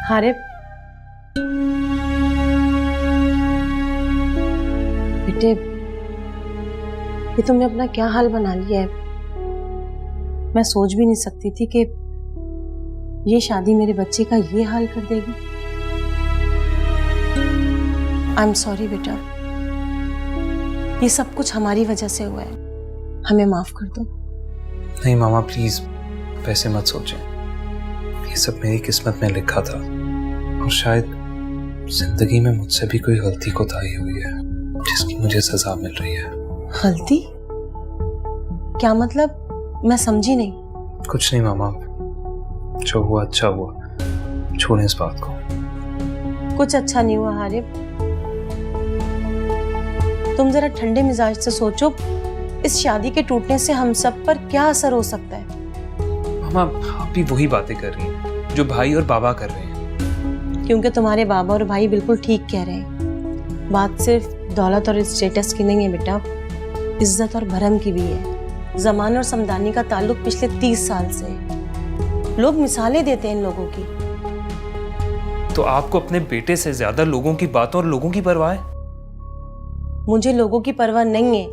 हारिब, बेटे ये तुमने अपना क्या हाल बना लिया है। मैं सोच भी नहीं सकती थी कि ये शादी मेरे बच्चे का ये हाल कर देगी। आई एम सॉरी बेटा, ये सब कुछ हमारी वजह से हुआ है, हमें माफ कर दो। नहीं मामा प्लीज वैसे मत सोचें, ये सब मेरी किस्मत में लिखा था और शायद जिंदगी में मुझसे भी कोई गलती कोताही हुई है जिसकी मुझे सजा मिल रही है। गलती? क्या मतलब? मैं समझी नहीं। कुछ नहीं मामा, जो हुआ अच्छा हुआ, छोड़ें इस बात को। कुछ अच्छा नहीं हुआ हारिब, तुम जरा ठंडे मिजाज से सोचो, इस शादी के टूटने से हम सब पर क्या असर हो सकता है। मामा आप भी वही बातें कर रही हैं जो भाई और बाबा कर रहे हैं। क्योंकि तुम्हारे बाबा और भाई बिल्कुल ठीक कह रहे हैं, बात सिर्फ दौलत और स्टेटस की नहीं है बेटा, इज्जत और भरम की भी है। जमान और समदानी का ताल्लुक पिछले 30 साल से है। लोग मिसालें देते हैं इन लोगों की। तो आपको अपने बेटे से ज्यादा लोगों की बातों और लोगों की परवाह है? मुझे लोगों की परवाह नहीं है,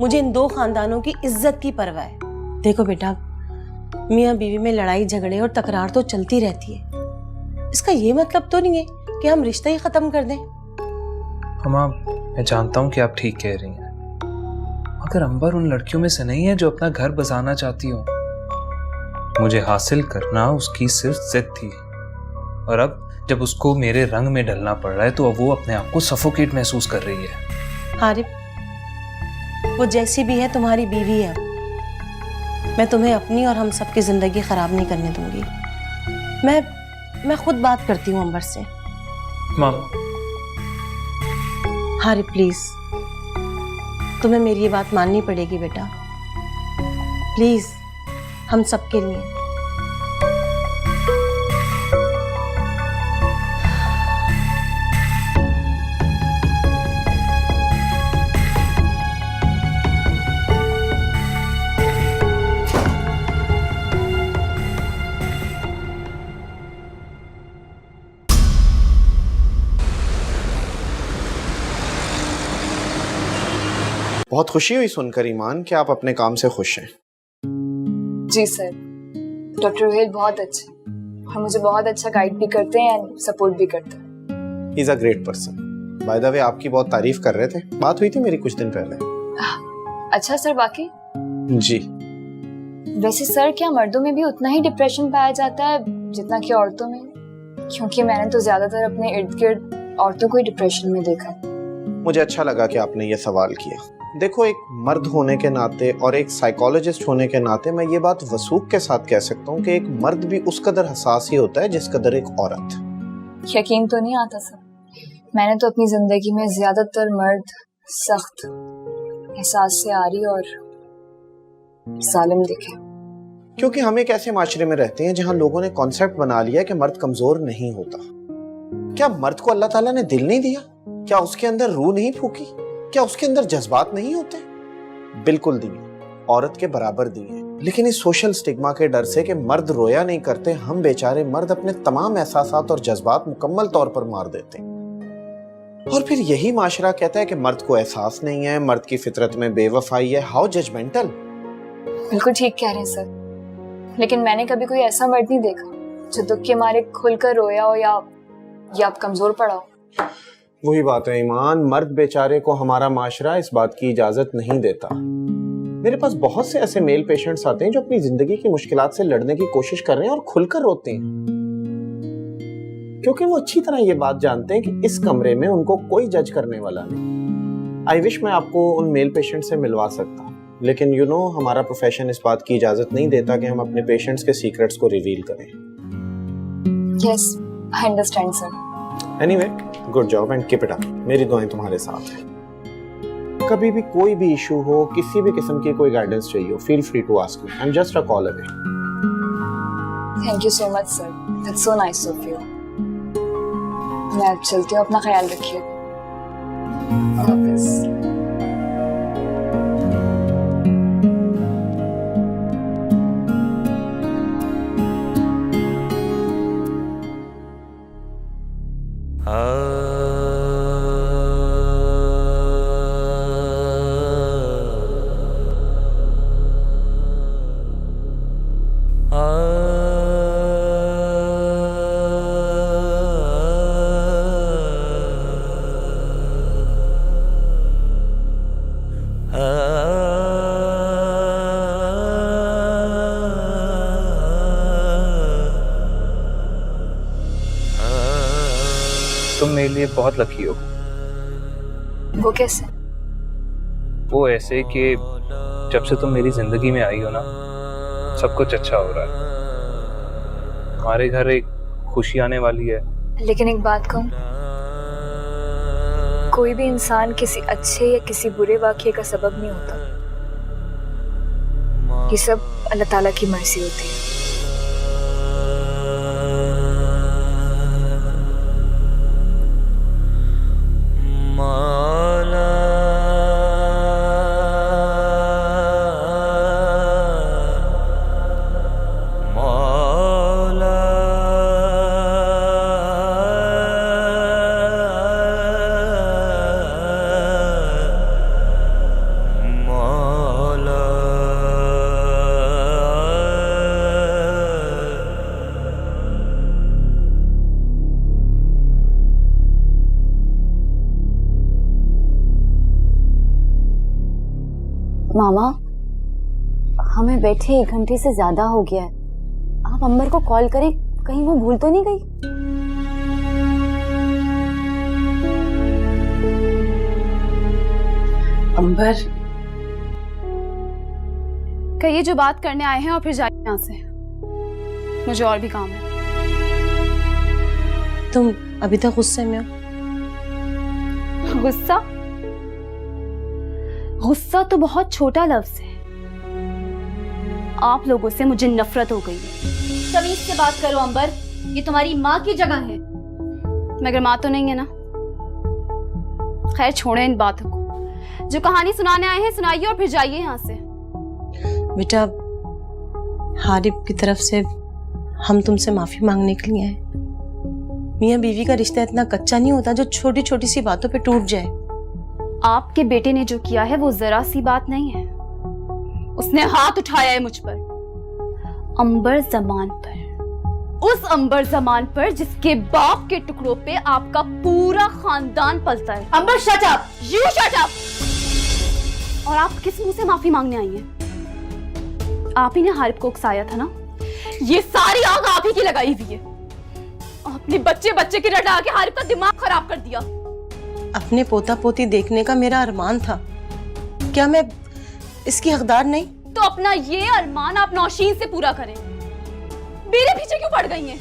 मुझे इन दो खानदानों की इज्जत की परवाह है। देखो बेटा, मियाँ बीवी में लड़ाई झगड़े और तकरार तो चलती रहती है, इसका ये मतलब तो नहीं है कि हम रिश्ता ही खत्म कर दें। मामा मैं जानता हूँ कि आप ठीक कह रही हैं, मगर अंबर उन लड़कियों में से नहीं है जो अपना घर बसाना चाहती हो। मुझे हासिल करना उसकी सिर्फ जिद थी, और अब जब उसको मेरे रंग में ढलना पड़ रहा है तो अब वो अपने आप को सफोकेट महसूस कर रही है। हारिब, वो जैसी भी है तुम्हारी बीवी है, मैं तुम्हें अपनी और हम सबकी जिंदगी खराब नहीं करने दूंगी। मैं खुद बात करती हूँ अंबर से। माँ हारिब प्लीज, तुम्हें मेरी ये बात माननी पड़ेगी बेटा, प्लीज, हम सबके लिए। बहुत खुशी हुई सुनकर ईमान कि आप अपने काम से खुश हैं। जी सर, डॉक्टर रोहित बहुत अच्छे और मुझे बहुत अच्छा गाइड भी करते हैं एंड सपोर्ट भी करते हैं। He is a great person. By the way आपकी बहुत तारीफ कर रहे थे, बात हुई थी मेरी कुछ दिन पहले। अच्छा सर, बाकी जी वैसे सर क्या मर्दों में भी उतना ही डिप्रेशन पाया जाता है जितना कि औरतों में? क्योंकि मैंने तो ज्यादातर अपने इर्द गिर्द औरतों को ही डिप्रेशन में देखा है। मुझे अच्छा लगा कि आपने ये सवाल किया। देखो, एक मर्द होने के नाते और एक साइकोलॉजिस्ट होने के नाते मैं ये बात वसूख के साथ कह सकता हूँ कि एक मर्द भी उस कदर हसास ही होता है जिस कदर एक औरत। यकीन तो नहीं आता सर, मैंने तो अपनी जिंदगी में ज्यादातर मर्द सख्त, एहसास से आरी और जालिम दिखे। क्योंकि हम एक ऐसे माशरे में रहते हैं जहाँ लोगों ने कॉन्सेप्ट बना लिया है कि मर्द कमजोर नहीं होता। क्या मर्द को अल्लाह ताला ने दिल नहीं दिया? क्या उसके अंदर रूह नहीं फूकी? क्या उसके अंदर जज्बात नहीं होते? बिल्कुल दिए, औरत के बराबर दिए। लेकिन इस सोशल स्टिग्मा के डर से कि मर्द रोया नहीं करते, हम बेचारे मर्द अपने तमाम एहसासात और जज्बात मुकम्मल तौर पर मार देते हैं। और फिर यही माशरा कहता है कि मर्द को एहसास नहीं है, मर्द की फितरत में बेवफाई है। How judgmental. बिल्कुल ठीक कह रहे हैं सर, लेकिन मैंने कभी कोई ऐसा मर्द नहीं देखा जो दुख के मारे खुलकर रोया हो या कमजोर पड़ा हो। वही बात है ईमान, मर्द बेचारे को हमारा माशरा इस बात की इजाजत नहीं देता। मेरे पास बहुत से ऐसे मेल पेशेंट्स आते हैं जो अपनी जिंदगी की मुश्किलात से लड़ने की कोशिश कर रहे हैं और खुलकर रोते हैं, क्योंकि वो अच्छी तरह ये बात जानते हैं कि इस कमरे में उनको कोई जज करने वाला नहीं। आई विश मैं आपको उन मेल पेशेंट से मिलवा सकता, लेकिन यू नो हमारा प्रोफेशन इस बात की इजाजत नहीं देता कि हम अपने पेशेंट्स के सीक्रेट्स को रिवील करें। Yes, I understand sir. Anyway, good job and keep it up. मेरी दुआएं तुम्हारे साथ हैं। कभी भी कोई भी इशू हो, किसी भी किस्म की कोई गाइडेंस चाहिए हो, feel free to ask me. I am just a call away. Thank you so much sir, that's so nice of you. मैं अब चलती हूँ, अपना ख्याल रखिए। तुम मेरे लिए बहुत लकी हो। वो कैसे? वो ऐसे कि जब से तुम मेरी जिंदगी में आई हो ना, सब कुछ अच्छा हो रहा है। हमारे घर एक खुशी आने वाली है। लेकिन एक बात कहूँ, कोई भी इंसान किसी अच्छे या किसी बुरे वाक़ये का सबब नहीं होता। ये सब अल्लाह ताला की मर्जी होती है। मामा, हमें बैठे 1 घंटे से ज्यादा हो गया है। आप अंबर को कॉल करें, कहीं वो भूल तो नहीं गई? अंबर, कहिए जो बात करने आए हैं और फिर जाइए यहाँ से। मुझे और भी काम है। तुम अभी तक गुस्से में हो? गुस्सा? गुस्सा तो बहुत छोटा लफ्ज है। आप लोगों से मुझे नफरत हो गई है। तमीज से बात करो अंबर, ये तुम्हारी माँ की जगह है। मगर माँ तो नहीं है ना। खैर छोड़ें इन बातों को। जो कहानी सुनाने आए हैं सुनाइए और फिर जाइए यहाँ से। बेटा, हारिब की तरफ से हम तुमसे माफी मांगने के लिए आए। मियाँ बीवी का रिश्ता इतना कच्चा नहीं होता जो छोटी छोटी सी बातों पे टूट जाए। आपके बेटे ने जो किया है वो जरा सी बात नहीं है। उसने हाथ उठाया है मुझ पर, अंबर जमान पर, उस अंबर जमान पर जिसके बाप के टुकड़ों पे आपका पूरा खानदान पलता है। Ambar shut up! You shut up! और आप किस मुंह से माफी मांगने आई हैं? आप ही ने हारिब को उकसाया था ना। ये सारी आग आप ही की लगाई हुई है। अपने बच्चे बच्चे की रटा के हारिब का दिमाग खराब कर दिया। अपने पोता पोती देखने का मेरा अरमान था। क्या मैं इसकी हकदार नहीं? तो अपना ये अरमान आप नौशीन से पूरा करें। मेरे पीछे क्यों पड़ गई हैं?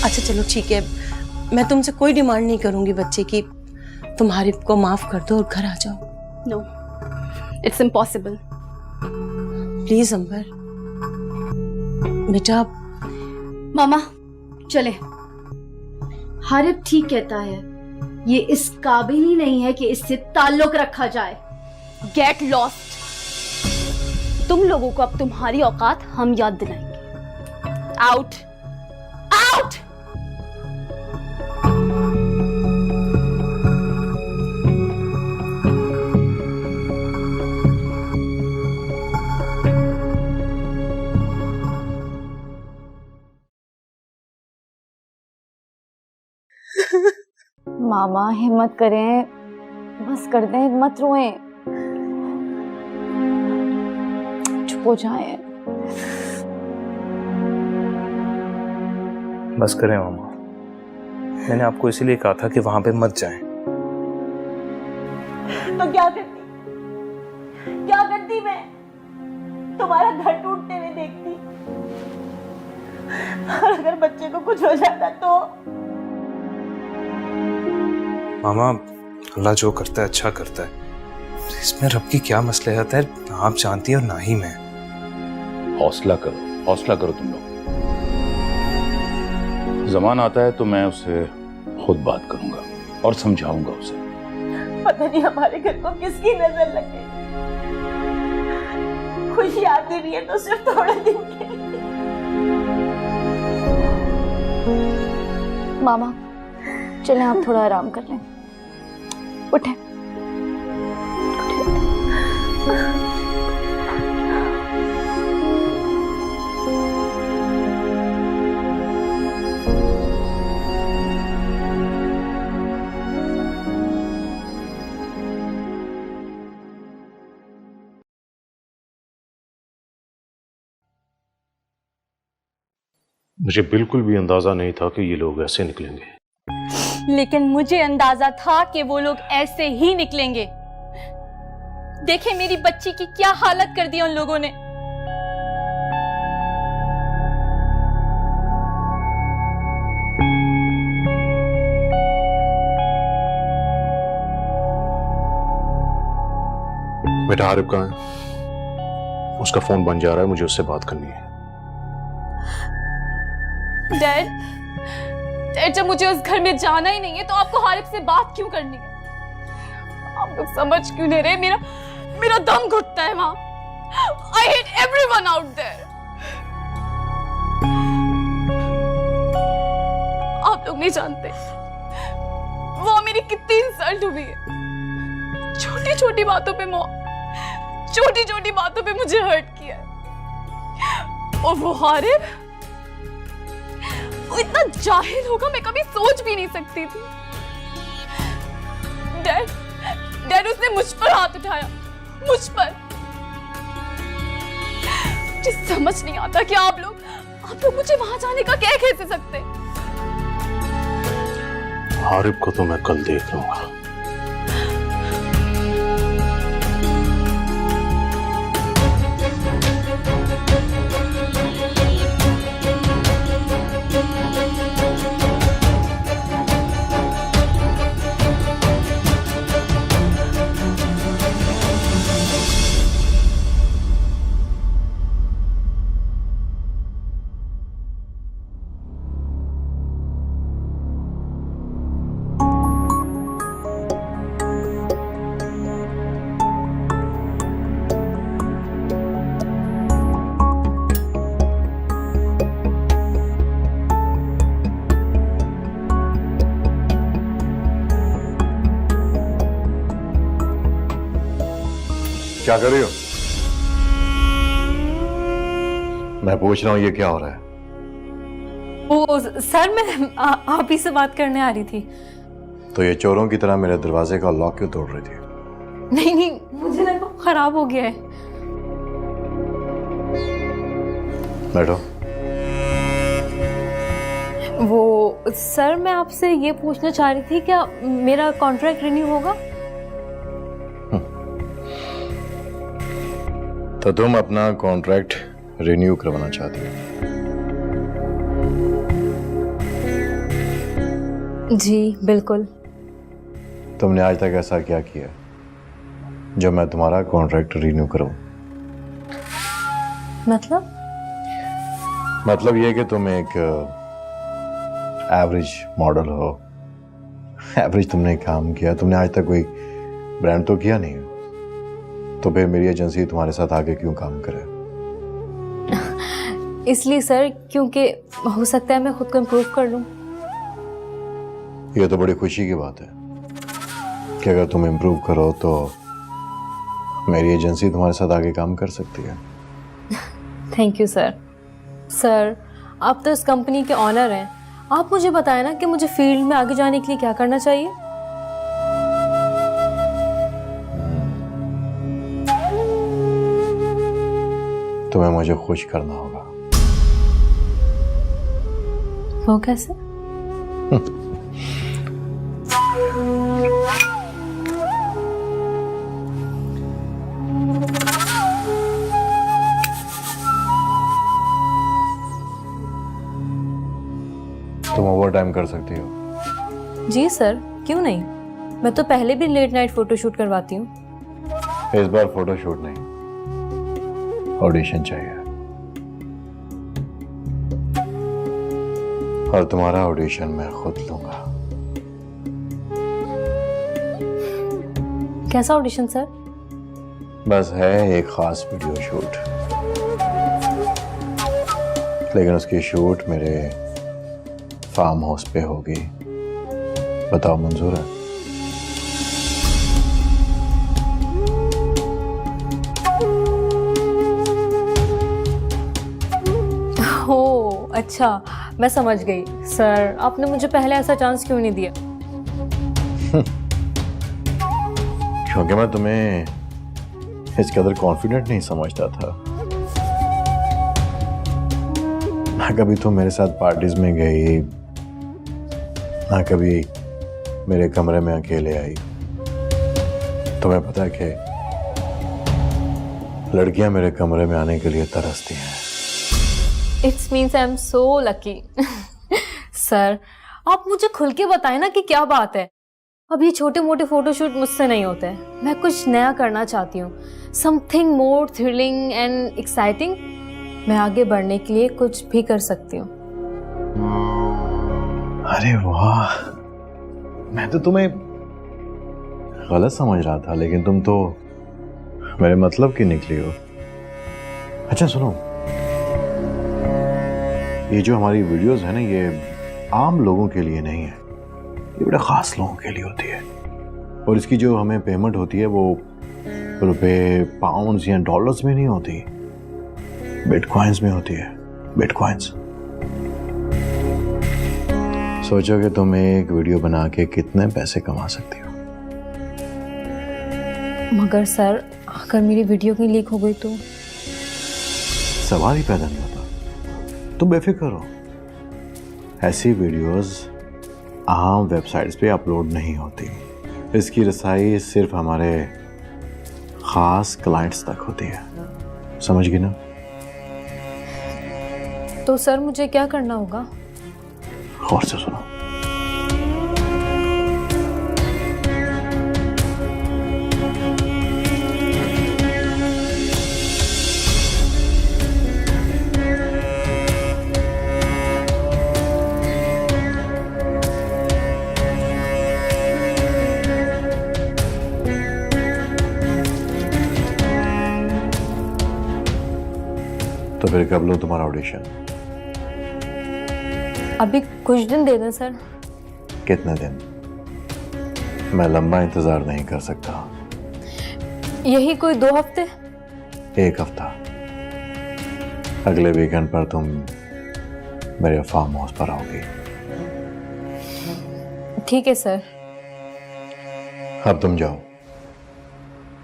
अच्छा चलो ठीक है, मैं तुमसे कोई डिमांड नहीं करूंगी बच्चे की। तुम हारिब को माफ कर दो और घर आ जाओ। No, it's impossible. Please Ambar बेटा। मामा चले। हारिब ठीक कहता है, ये इस काबिल ही नहीं है कि इससे ताल्लुक रखा जाए। Get lost. तुम लोगों को अब तुम्हारी औकात हम याद दिलाएंगे। Out out. मामा हिम्मत करें, बस कर दें, मत रोएं, चुप हो जाएं। बस करें मामा, मैंने आपको इसीलिए कहा था कि वहां पे मत जाएं। तो क्या करती मैं? तुम्हारा घर टूटते हुए देखती। और अगर बच्चे को कुछ हो जाता तो? मामा, अल्लाह जो करता है अच्छा करता है। इसमें रब की क्या मसलहत है, ना आप जानती है और ना ही मैं। हौसला करो तुम लोग। जमान आता है तो मैं उससे खुद बात करूंगा और समझाऊंगा उसे। पता नहीं हमारे घर को किसकी नजर लग गई। खुशी आती रही है तो सिर्फ थोड़े दिन के लिए। मामा चलें, आप थोड़ा आराम कर लें। उठे। मुझे बिल्कुल भी अंदाजा नहीं था कि ये लोग ऐसे निकलेंगे। लेकिन मुझे अंदाजा था कि वो लोग ऐसे ही निकलेंगे। देखे मेरी बच्ची की क्या हालत कर दी उन लोगों ने। बेटा आरिफ कहाँ है? उसका फोन बंद जा रहा है, मुझे उससे बात करनी है। डैड, जब मुझे उस घर में जाना ही नहीं है तो आपको हारिफ से बात क्यों करनी है? आप लोग समझ क्यों नहीं रहे? मेरा दम घुटता है वहां। I hate everyone out there. आप लोग नहीं जानते वो मेरी कितनी इंसल्ट हुई है। छोटी छोटी बातों पे मुझे हर्ट किया है। और वो हारिफ, वो इतना जाहिल होगा मैं कभी सोच भी नहीं सकती थी। डैड उसने मुझ पर हाथ उठाया, मुझ पर। मुझे समझ नहीं आता कि आप लोग मुझे वहां जाने का क्या कैसे सकते। आरिफ को तो मैं कल देख लूंगा। क्या कर रही हो? मैं पूछ रहा हूं ये क्या हो रहा है? ओ सर, मैं आप ही से बात करने आ रही थी। तो ये चोरों की तरह मेरे दरवाजे का लॉक क्यों तोड़ रही थी? नहीं, मुझे लगा खराब हो गया है। बैठो। वो सर, मैं आपसे ये पूछना चाह रही थी, क्या मेरा कॉन्ट्रैक्ट रिन्यू होगा? तो तुम अपना कॉन्ट्रैक्ट रिन्यू करवाना चाहती हो? जी बिल्कुल। तुमने आज तक ऐसा क्या किया जो मैं तुम्हारा कॉन्ट्रैक्ट रिन्यू करूं? मतलब ये कि तुम एक एवरेज मॉडल हो। एवरेज तुमने काम किया, तुमने आज तक कोई ब्रांड तो किया नहीं, तो फिर मेरी एजेंसी तुम्हारे साथ आगे क्यों काम करे? इसलिए सर, क्योंकि हो सकता है मैं खुद को इम्प्रूव कर लूं। ये तो बड़ी खुशी की बात है कि अगर तुम इम्प्रूव करो तो मेरी एजेंसी तुम्हारे साथ आगे काम कर सकती है। Thank you sir. सर, आप तो इस कंपनी के ऑनर हैं, आप मुझे बताएं ना कि मुझे फील्ड में आगे जाने के लिए क्या करना चाहिए। तुम्हें मुझे खुश करना होगा। वो कैसे? तुम ओवर टाइम कर सकती हो। जी सर, क्यों नहीं। मैं तो पहले भी लेट नाइट फोटोशूट करवाती हूँ। इस बार फोटोशूट नहीं, ऑडिशन चाहिए। और तुम्हारा ऑडिशन मैं खुद लूंगा। कैसा ऑडिशन सर? बस है एक खास वीडियो शूट, लेकिन उसकी शूट मेरे फार्म हाउस पे होगी। बताओ मंजूर है? हो अच्छा, मैं समझ गई। सर, आपने मुझे पहले ऐसा चांस क्यों नहीं दिया? क्योंकि मैं तुम्हें इस कदर कॉन्फिडेंट नहीं समझता था। ना कभी तुम मेरे साथ पार्टीज में गई, ना कभी मेरे कमरे में अकेले आई। तुम्हें पता है कि लड़कियां मेरे कमरे में आने के लिए तरसती हैं। It's means I am so lucky. Sir आप मुझे खुल के बताएं ना कि क्या बात है। अब ये छोटे मोटे फोटोशूट मुझसे नहीं होते। मैं कुछ नया करना चाहती हूँ, something more thrilling and exciting. मैं आगे बढ़ने के लिए कुछ भी कर सकती हूँ। अरे वाह, मैं तो तुम्हें गलत समझ रहा था, लेकिन तुम तो मेरे मतलब की निकली हो। अच्छा सुनो, ये जो हमारी वीडियोस है ना, ये आम लोगों के लिए नहीं है, ये बड़े खास लोगों के लिए होती है। और इसकी जो हमें पेमेंट होती है वो रुपए, पाउंड्स या डॉलर्स में नहीं होती, बिटकॉइंस में होती है। बिटकॉइंस। सोचो कि तुम एक वीडियो बना के कितने पैसे कमा सकती हो। मगर सर अगर मेरी वीडियो की लीक हो गई तो? सवाल ही पैदा नहीं होता। तुम बेफिक्र हो, ऐसी वीडियोस आम वेबसाइट्स पे अपलोड नहीं होती। इसकी रसाई सिर्फ हमारे खास क्लाइंट्स तक होती है, समझ गई ना? तो सर मुझे क्या करना होगा? गौर से सुनो। तो फिर कब लो तुम्हारा ऑडिशन? अभी कुछ दिन दे दें सर। कितने दिन? मैं लंबा इंतजार नहीं कर सकता। यही कोई 2 हफ्ते? 1 हफ्ता। अगले वीकेंड पर तुम मेरे फार्म हाउस पर आओगी। ठीक है सर। अब तुम जाओ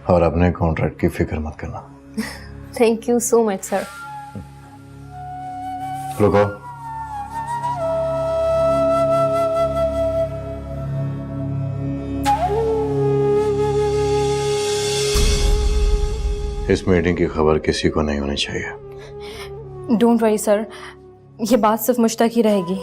और अपने कॉन्ट्रैक्ट की फिक्र मत करना। Thank you so much sir. रुको, इस मीटिंग की खबर किसी को नहीं होनी चाहिए। डोंट वरी सर, ये बात सिर्फ मुझ तक ही रहेगी।